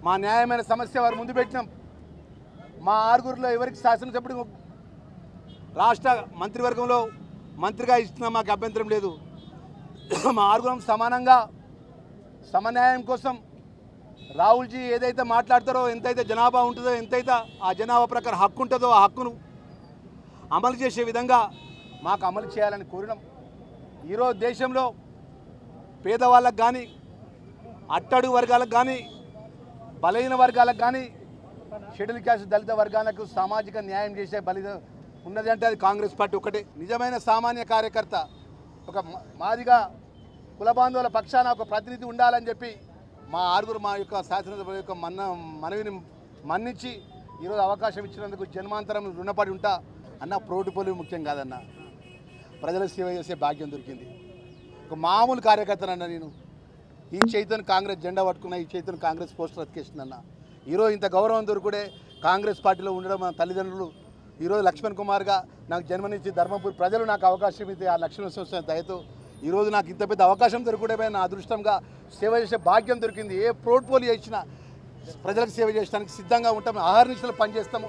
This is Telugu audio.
మా న్యాయమైన సమస్య వారి ముందు పెట్టినాం. మా ఆరుగురిలో ఎవరికి శాసనసభ్యుడు రాష్ట్ర మంత్రివర్గంలో మంత్రిగా ఇస్తున్నా మాకు అభ్యంతరం లేదు. మా ఆరుగురం సమానంగా సమన్యాయం కోసం రాహుల్జీ ఏదైతే మాట్లాడతారో, ఎంతైతే జనాభా ఉంటుందో, ఎంతైతే ఆ జనాభా ప్రకారం హక్కు ఉంటుందో ఆ హక్కును అమలు చేసే విధంగా మాకు అమలు చేయాలని కోరినాం. ఈరోజు దేశంలో పేదవాళ్ళకు కానీ, అట్టడుగు వర్గాలకు కానీ, బలహీన వర్గాలకు కానీ, షెడ్యూల్ క్యాస్ట్ దళిత వర్గాలకు సామాజిక న్యాయం చేసే ఉన్నది అంటే అది కాంగ్రెస్ పార్టీ ఒకటే. నిజమైన సామాన్య కార్యకర్త, ఒక మాదిగా కుల బాంధవుల పక్షాన ఒక ప్రతినిధి ఉండాలని చెప్పి మా ఆరుగురు మా యొక్క శాసనసభ యొక్క మనవిని మన్నించి ఈరోజు అవకాశం ఇచ్చినందుకు జన్మాంతరం రుణపడి ఉంటా అన్న. ప్రోటోకాల్ ముఖ్యం కాదన్న, ప్రజలకు సేవ చేసే భాగ్యం దొరికింది. ఒక మామూలు కార్యకర్తనన్న నేను. ఈ చేతితో కాంగ్రెస్ జెండా పట్టుకున్న, ఈ చేతితో కాంగ్రెస్ పోస్టర్ అతికేసిందన్న. ఈరోజు ఇంత గౌరవం దొరుకుడే కాంగ్రెస్ పార్టీలో ఉండడం మా తల్లిదండ్రులు. ఈరోజు లక్ష్మణ్ కుమార్గా నాకు జన్మనిచ్చి ధర్మపురి ప్రజలు నాకు అవకాశం ఇస్తే ఆ లక్ష్మణ దయతో ఈరోజు నాకు ఇంత పెద్ద అవకాశం దొరకడమే నా అదృష్టంగా సేవ చేసే భాగ్యం దొరికింది. ఏ ప్రోటోకాల్ ఇచ్చినా ప్రజలకు సేవ చేయడానికి సిద్ధంగా ఉంటాము. ఆహార నిశలు పనిచేస్తాము.